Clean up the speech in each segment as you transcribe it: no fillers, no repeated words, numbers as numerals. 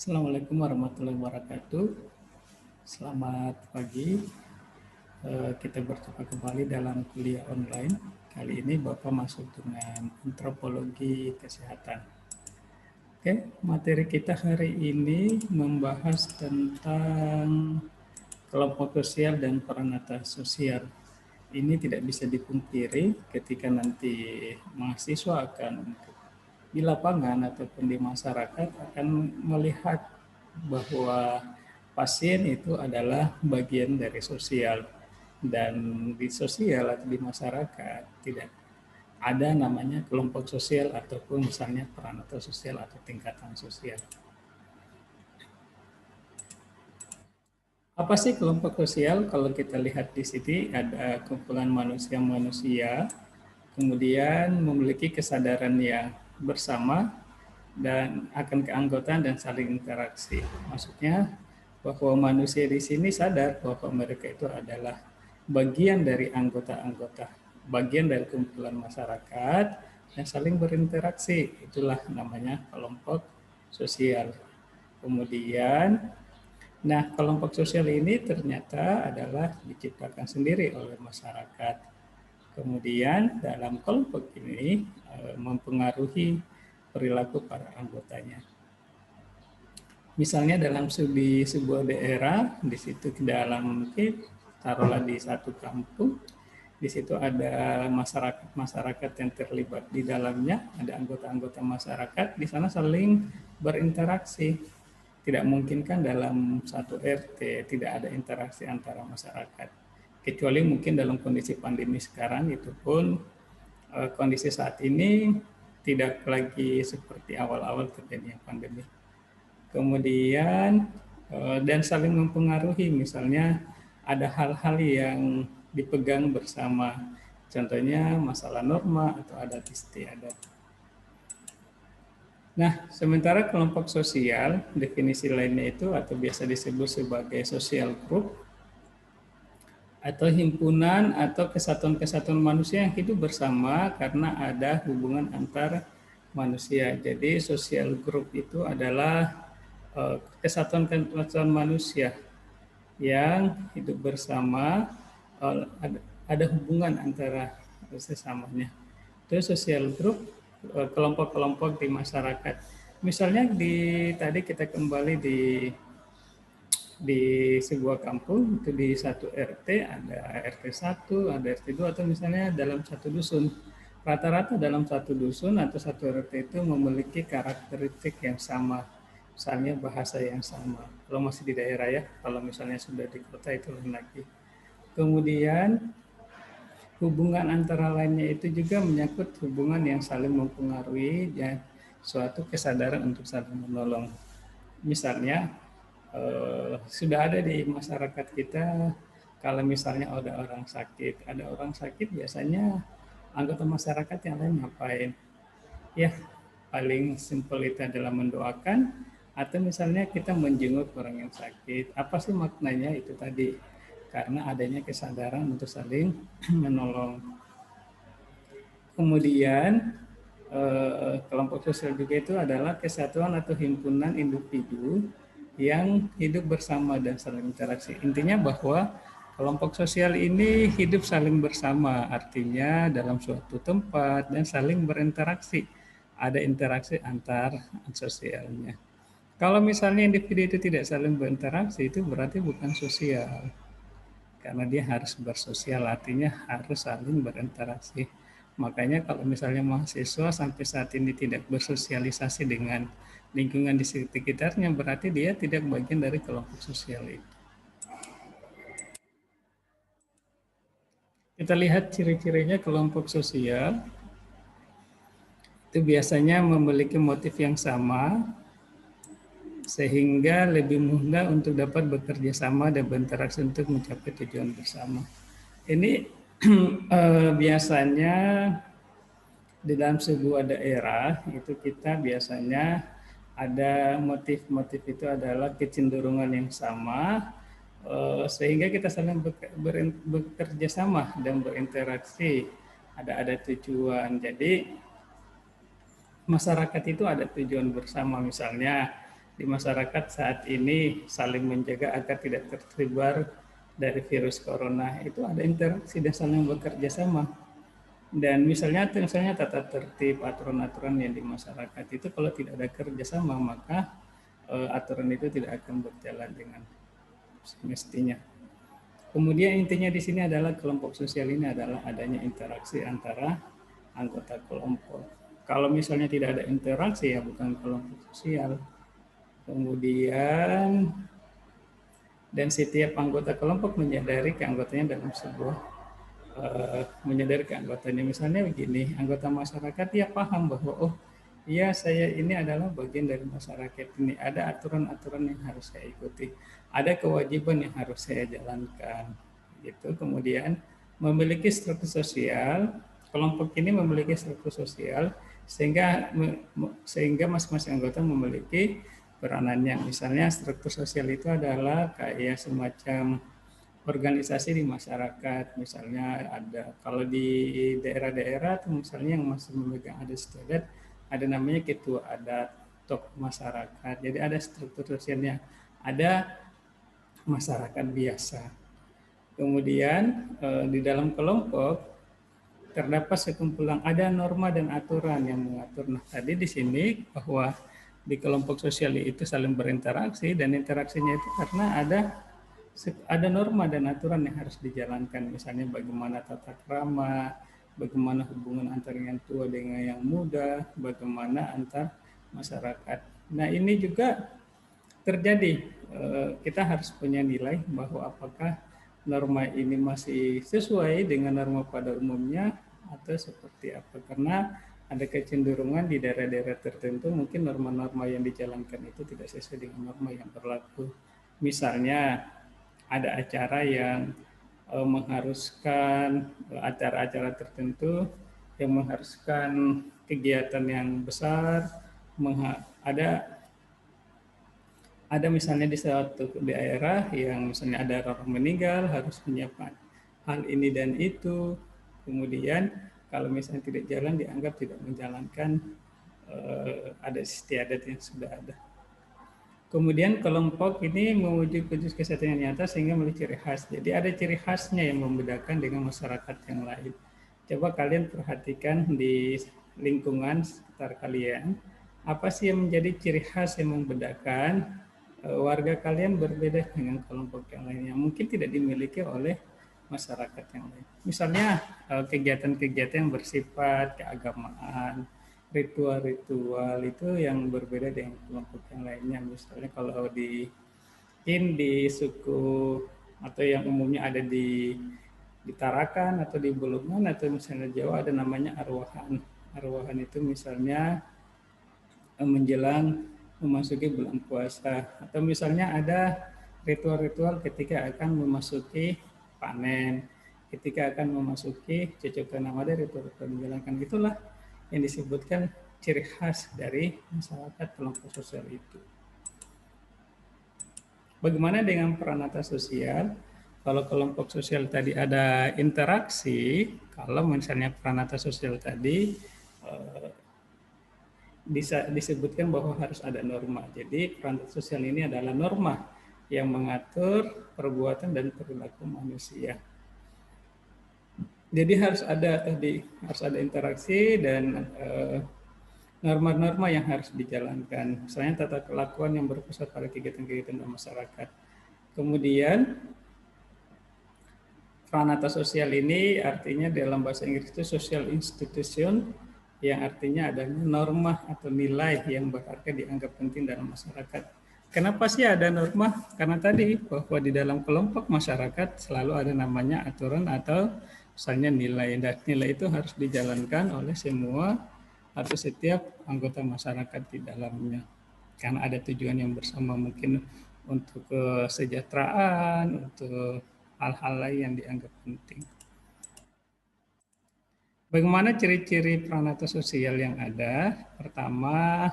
Assalamualaikum warahmatullahi wabarakatuh. Selamat pagi. Kita berjumpa kembali dalam kuliah online. Kali ini Bapak masuk dengan antropologi kesehatan. Oke, materi kita hari ini membahas tentang kelompok sosial dan peranata sosial. Ini tidak bisa dipungkiri ketika nanti mahasiswa akan di lapangan ataupun di masyarakat akan melihat bahwa pasien itu adalah bagian dari sosial, dan di sosial atau di masyarakat tidak ada namanya kelompok sosial ataupun misalnya peran atau sosial atau tingkatan sosial. Apa sih kelompok sosial? Kalau kita lihat di sini ada kumpulan manusia-manusia kemudian memiliki kesadaran yang bersama dan akan keanggotaan dan saling interaksi. Maksudnya bahwa manusia di sini sadar bahwa mereka itu adalah bagian dari anggota-anggota, bagian dari kumpulan masyarakat yang saling berinteraksi. Itulah namanya kelompok sosial. Kemudian, kelompok sosial ini ternyata adalah diciptakan sendiri oleh masyarakat. Kemudian dalam kelompok ini mempengaruhi perilaku para anggotanya. Misalnya dalam di sebuah daerah, di situ ke dalam mungkin taruhlah di satu kampung, di situ ada masyarakat yang terlibat di dalamnya, ada anggota-anggota masyarakat, di sana saling berinteraksi. Tidak mungkin kan dalam satu RT tidak ada interaksi antara masyarakat. Kecuali mungkin dalam kondisi pandemi sekarang, itu pun kondisi saat ini tidak lagi seperti awal-awal terjadinya pandemi. Kemudian dan saling mempengaruhi, misalnya ada hal-hal yang dipegang bersama, contohnya masalah norma atau adat istiadat. Nah, sementara kelompok sosial, definisi lainnya itu atau biasa disebut sebagai social group, atau himpunan atau kesatuan-kesatuan manusia yang hidup bersama karena ada hubungan antar manusia. Jadi social group itu adalah kesatuan-kesatuan manusia yang hidup bersama, ada hubungan antara sesamanya. Itu social group, kelompok-kelompok di masyarakat. Misalnya tadi kita kembali di sebuah kampung, itu di satu RT ada RT 1, ada RT 2, atau misalnya dalam satu dusun. Rata-rata dalam satu dusun atau satu RT itu memiliki karakteristik yang sama, misalnya bahasa yang sama. Kalau masih di daerah ya, kalau misalnya sudah di kota itu lain lagi. Kemudian hubungan antara lainnya itu juga menyangkut hubungan yang saling mempengaruhi dan suatu kesadaran untuk saling menolong. Misalnya sudah ada di masyarakat kita, kalau misalnya ada orang sakit biasanya anggota masyarakat yang lain ngapain? Ya, paling simpel itu adalah mendoakan, atau misalnya kita menjenguk orang yang sakit. Apa sih maknanya itu tadi? Karena adanya kesadaran untuk saling menolong. Kemudian kelompok sosial juga itu adalah kesatuan atau himpunan individu yang hidup bersama dan saling interaksi. Intinya bahwa kelompok sosial ini hidup saling bersama, artinya dalam suatu tempat dan saling berinteraksi. Ada interaksi antar sosialnya. Kalau misalnya individu itu tidak saling berinteraksi, itu berarti bukan sosial. Karena dia harus bersosial, artinya harus saling berinteraksi. Makanya kalau misalnya mahasiswa sampai saat ini tidak bersosialisasi dengan lingkungan di sekitarnya, berarti dia tidak bagian dari kelompok sosial itu. Kita lihat ciri-cirinya kelompok sosial. Itu biasanya memiliki motif yang sama, sehingga lebih mudah untuk dapat bekerja sama dan berinteraksi untuk mencapai tujuan bersama. Ini biasanya di dalam sebuah daerah itu kita biasanya ada motif-motif itu adalah kecenderungan yang sama, sehingga kita saling bekerja sama dan berinteraksi, ada tujuan. Jadi masyarakat itu ada tujuan bersama, misalnya di masyarakat saat ini saling menjaga agar tidak tersebar dari virus corona. Itu ada interaksi dan saling bekerja sama. Dan misalnya tata tertib aturan-aturan yang di masyarakat itu kalau tidak ada kerjasama maka aturan itu tidak akan berjalan dengan semestinya. Kemudian intinya di sini adalah kelompok sosial ini adalah adanya interaksi antara anggota kelompok. Kalau misalnya tidak ada interaksi ya bukan kelompok sosial. Kemudian dan setiap anggota kelompok menyadari keanggotanya dalam sebuah menyadari keanggotanya. Misalnya begini, anggota masyarakat ya paham bahwa oh iya saya ini adalah bagian dari masyarakat ini. Ada aturan-aturan yang harus saya ikuti. Ada kewajiban yang harus saya jalankan. Gitu. Kemudian memiliki struktur sosial, kelompok ini memiliki struktur sosial sehingga masing-masing anggota memiliki peranannya. Misalnya struktur sosial itu adalah kayak semacam organisasi di masyarakat. Misalnya ada kalau di daerah-daerah tuh misalnya yang masih memegang adat istiadat ada namanya ketua adat, tokoh masyarakat. Jadi ada struktur sosialnya. Ada masyarakat biasa. Kemudian di dalam kelompok terdapat sekumpulan ada norma dan aturan yang mengatur. Nah, tadi di sini bahwa di kelompok sosial itu saling berinteraksi dan interaksinya itu karena ada norma dan aturan yang harus dijalankan. Misalnya bagaimana tata krama, bagaimana hubungan antara yang tua dengan yang muda, bagaimana antar masyarakat. Nah, ini juga terjadi. Kita harus punya nilai bahwa apakah norma ini masih sesuai dengan norma pada umumnya atau seperti apa. Karena ada kecenderungan di daerah-daerah tertentu mungkin norma-norma yang dijalankan itu tidak sesuai dengan norma yang berlaku. Misalnya ada acara yang mengharuskan acara-acara tertentu yang mengharuskan kegiatan yang besar, ada misalnya di suatu daerah yang misalnya ada orang meninggal harus menyiapkan hal ini dan itu, kemudian kalau misalnya tidak jalan dianggap tidak menjalankan adat istiadat yang sudah ada. Kemudian kelompok ini mewujud kesatuan yang nyata sehingga memiliki ciri khas. Jadi ada ciri khasnya yang membedakan dengan masyarakat yang lain. Coba kalian perhatikan di lingkungan sekitar kalian, apa sih yang menjadi ciri khas yang membedakan warga kalian berbeda dengan kelompok yang lainnya. Mungkin tidak dimiliki oleh masyarakat yang lain. Misalnya kegiatan-kegiatan yang bersifat keagamaan, ritual-ritual itu yang berbeda dengan kelompok yang lainnya. Misalnya kalau di suku atau yang umumnya ada di Tarakan atau di Bulungan atau misalnya Jawa ada namanya arwahan. Arwahan itu misalnya menjelang memasuki bulan puasa atau misalnya ada ritual-ritual ketika akan memasuki panen, ketika akan memasuki cocok tanam, ada ritual-ritual menjalankan. Itulah yang disebutkan ciri khas dari masyarakat kelompok sosial itu. Bagaimana dengan peranata sosial? Kalau kelompok sosial tadi ada interaksi, kalau misalnya peranata sosial tadi disebutkan bahwa harus ada norma. Jadi peranata sosial ini adalah norma yang mengatur perbuatan dan perilaku manusia. Jadi harus ada interaksi dan norma-norma yang harus dijalankan. Misalnya tata kelakuan yang berpusat pada kegiatan-kegiatan masyarakat. Kemudian peranata sosial ini artinya dalam bahasa Inggris itu social institution, yang artinya adanya norma atau nilai yang berharga dianggap penting dalam masyarakat. Kenapa sih ada norma? Karena tadi bahwa di dalam kelompok masyarakat selalu ada namanya aturan atau misalnya nilai, dan nilai itu harus dijalankan oleh semua atau setiap anggota masyarakat di dalamnya. Karena ada tujuan yang bersama, mungkin untuk kesejahteraan, untuk hal-hal lain yang dianggap penting. Bagaimana ciri-ciri peranata sosial yang ada? Pertama,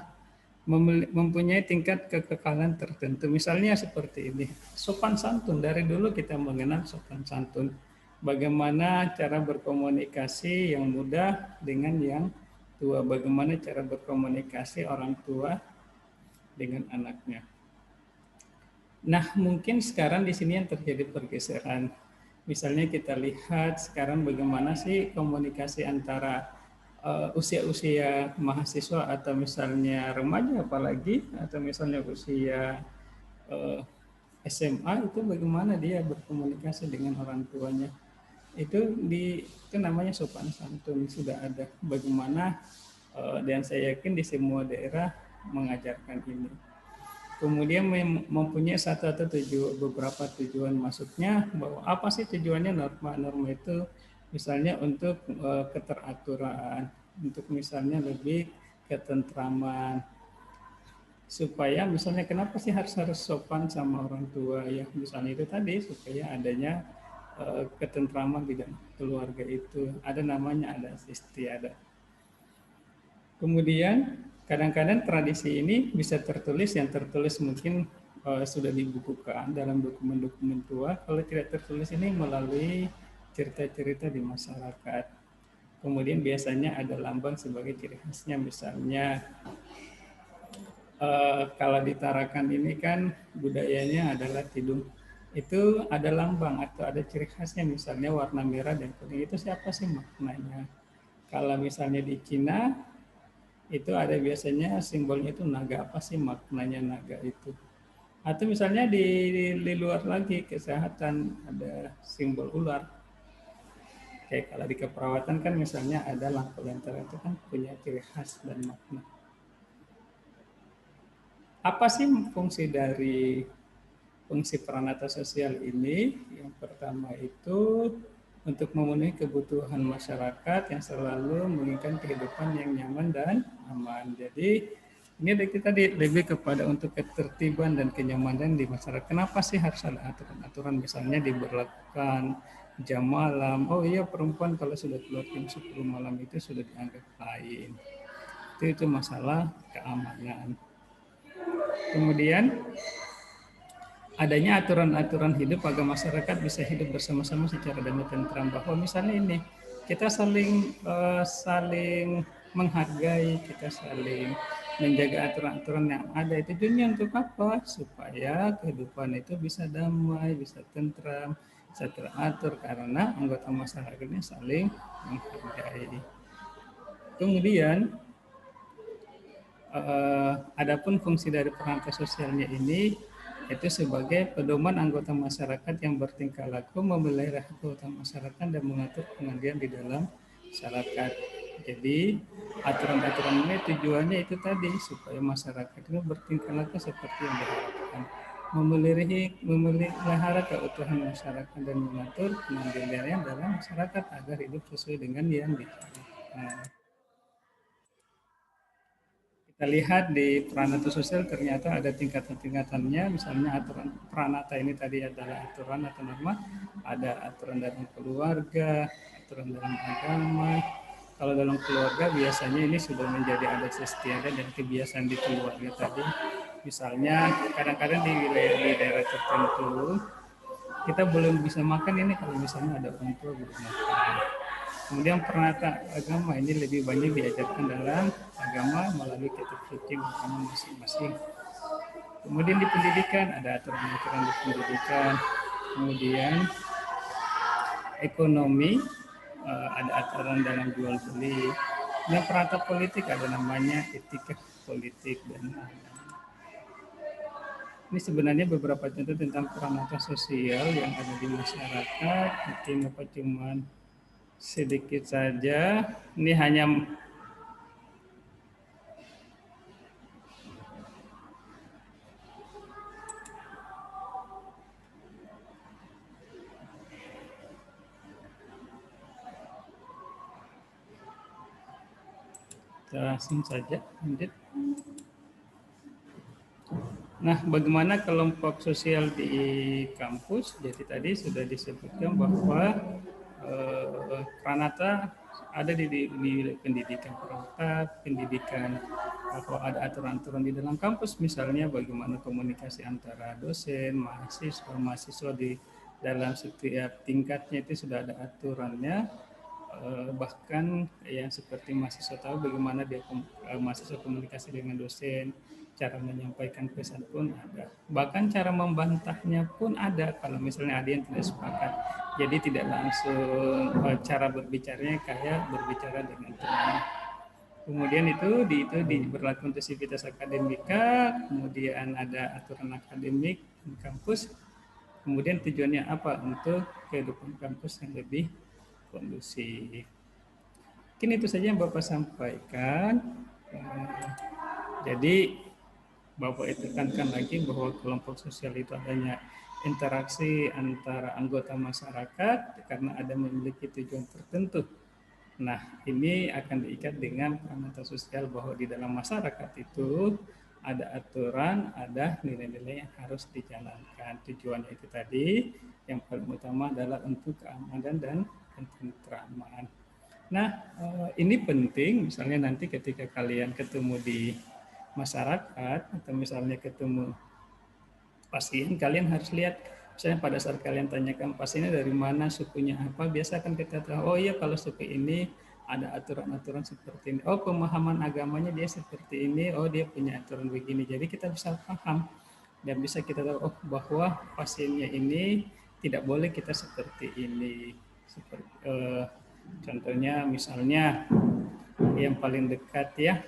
mempunyai tingkat kekekalan tertentu. Misalnya seperti ini, sopan santun. Dari dulu kita mengenal sopan santun. Bagaimana cara berkomunikasi yang mudah dengan yang tua. Bagaimana cara berkomunikasi orang tua dengan anaknya. Nah, mungkin sekarang di sini yang terjadi pergeseran. Misalnya kita lihat sekarang bagaimana sih komunikasi antara usia-usia mahasiswa atau misalnya remaja apalagi atau misalnya usia uh, SMA itu bagaimana dia berkomunikasi dengan orang tuanya. Itu namanya sopan santun sudah ada. Bagaimana dan saya yakin di semua daerah mengajarkan ini. Kemudian mempunyai satu atau beberapa tujuan masuknya bahwa apa sih tujuannya norma-norma itu misalnya untuk keteraturan, untuk misalnya lebih ketentraman, supaya misalnya kenapa sih harus harus sopan sama orang tua ya misalnya itu tadi supaya adanya ketentraman di dalam keluarga itu ada namanya ada istiadat. Kemudian kadang-kadang tradisi ini bisa tertulis yang tertulis mungkin sudah dibukukan dalam dokumen-dokumen tua. Kalau tidak tertulis ini melalui cerita-cerita di masyarakat. Kemudian biasanya ada lambang sebagai ciri khasnya, misalnya kalau di Tarakan ini kan budayanya adalah tidung. Itu ada lambang atau ada ciri khasnya, misalnya warna merah dan kuning. Itu siapa sih maknanya? Kalau misalnya di Cina itu ada biasanya simbolnya itu naga, apa sih maknanya naga itu. Atau misalnya di luar lagi kesehatan ada simbol ular, kayak kalau di keperawatan kan misalnya ada lampu lentera itu kan punya ciri khas dan makna. Apa sih fungsi dari fungsi peranata sosial ini? Yang pertama itu untuk memenuhi kebutuhan masyarakat yang selalu menginginkan kehidupan yang nyaman dan aman. Jadi ini kita lebih kepada untuk ketertiban dan kenyamanan di masyarakat. Kenapa sih harus ada aturan-aturan misalnya diberlakukan jam malam? Oh iya, perempuan kalau sudah keluar jam 10 malam itu sudah dianggap lain. Itu masalah keamanan. Kemudian adanya aturan-aturan hidup agar masyarakat bisa hidup bersama-sama secara damai dan tentram, bahwa misalnya ini kita saling menghargai, kita saling menjaga aturan-aturan yang ada. Itu tujuannya untuk apa? Supaya kehidupan itu bisa damai, bisa tentram, bisa teratur karena anggota masyarakatnya saling menghargai. Kemudian adapun fungsi dari perangkat sosialnya ini itu sebagai pedoman anggota masyarakat yang bertingkah laku, memelihara hak masyarakat dan mengatur pengadilan di dalam masyarakat. Jadi aturan-aturan ini tujuannya itu tadi supaya masyarakat itu bertingkah laku seperti yang diharapkan, memelihara keutuhan masyarakat dan mengatur pengadilan dalam masyarakat agar hidup sesuai dengan yang diharapkan. Kita lihat di peranata sosial ternyata ada tingkatan-tingkatannya, misalnya aturan peranata ini tadi adalah aturan atau norma, ada aturan dalam keluarga, aturan dalam agama. Kalau dalam keluarga biasanya ini sudah menjadi adat istiadat dan kebiasaan di keluarga tadi. Misalnya kadang-kadang di wilayah di daerah tertentu kita belum bisa makan ini kalau misalnya ada orang tua belum makan. Kemudian peranata agama ini lebih banyak diajarkan dalam agama melalui kitab suci agama masing-masing. Kemudian di pendidikan ada aturan-aturan di pendidikan. Kemudian ekonomi ada aturan dalam jual beli. Yang peranata politik ada namanya etika politik dan ini sebenarnya beberapa contoh tentang peranata sosial yang ada di masyarakat. Mungkin apa cuman sedikit saja. Ini hanya langsung saja lanjut. Nah, bagaimana kelompok sosial di kampus? Jadi tadi sudah disebutkan bahwa Pranata ada di pendidikan Pranata, pendidikan bahwa ada aturan-aturan di dalam kampus, misalnya bagaimana komunikasi antara dosen, mahasiswa, mahasiswa di dalam setiap tingkatnya itu sudah ada aturannya. Bahkan yang seperti mahasiswa tahu bagaimana dia mahasiswa komunikasi dengan dosen, cara menyampaikan pesan pun ada. Bahkan cara membantahnya pun ada kalau misalnya ada yang tidak sepakat. Jadi tidak langsung cara berbicaranya kayak berbicara dengan teman. Kemudian itu diberlakukan untuk sivitas akademika, kemudian ada aturan akademik di kampus. Kemudian tujuannya apa? Untuk kehidupan kampus yang lebih kondusif. Mungkin itu saja yang Bapak sampaikan. Jadi Bapak tekankan lagi bahwa kelompok sosial itu adanya interaksi antara anggota masyarakat karena ada memiliki tujuan tertentu. Nah, ini akan diikat dengan parameter sosial bahwa di dalam masyarakat itu ada aturan, ada nilai-nilai yang harus dijalankan. Tujuannya itu tadi, yang paling utama adalah untuk keamanan dan ketentraman. Nah, ini penting misalnya nanti ketika kalian ketemu di masyarakat atau misalnya ketemu pasien, kalian harus lihat misalnya pada saat kalian tanyakan pasiennya dari mana, sukunya apa, biasa kan kita tahu, oh iya kalau suku ini ada aturan-aturan seperti ini, oh pemahaman agamanya dia seperti ini, oh dia punya aturan begini, jadi kita bisa paham dan bisa kita tahu oh bahwa pasiennya ini tidak boleh kita seperti ini. Seperti, contohnya misalnya yang paling dekat ya,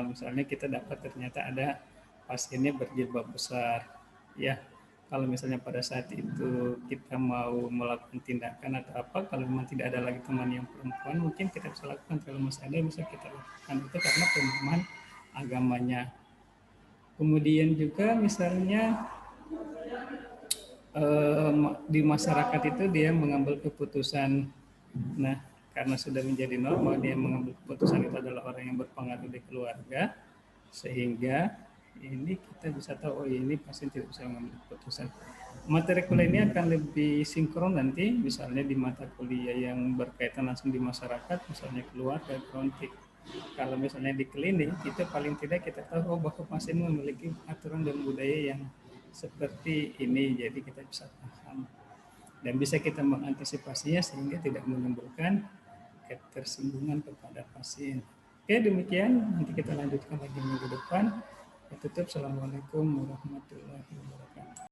misalnya kita dapat ternyata ada pasiennya berjilbab besar, ya. Kalau misalnya pada saat itu kita mau melakukan tindakan atau apa, kalau memang tidak ada lagi teman yang perempuan, mungkin kita bisa lakukan. Kalau masih ada, bisa kita lakukan itu karena pemahaman agamanya. Kemudian juga misalnya di masyarakat itu dia mengambil keputusan. Nah, karena sudah menjadi norma, dia mengambil keputusan itu adalah orang yang berpengaruh di keluarga, sehingga ini kita bisa tahu, oh ini pasien tidak bisa mengambil keputusan. Materi kuliah ini akan lebih sinkron nanti, misalnya di mata kuliah yang berkaitan langsung di masyarakat, misalnya keluarga, konflik. Kalau misalnya di klinik, itu paling tidak kita tahu oh, bahwa pasien memiliki aturan dan budaya yang seperti ini, jadi kita bisa paham dan bisa kita mengantisipasinya sehingga tidak menimbulkan ketersinggungan kepada pasien. Oke, demikian. Nanti kita lanjutkan lagi minggu depan. Tutup. Assalamualaikum warahmatullahi wabarakatuh.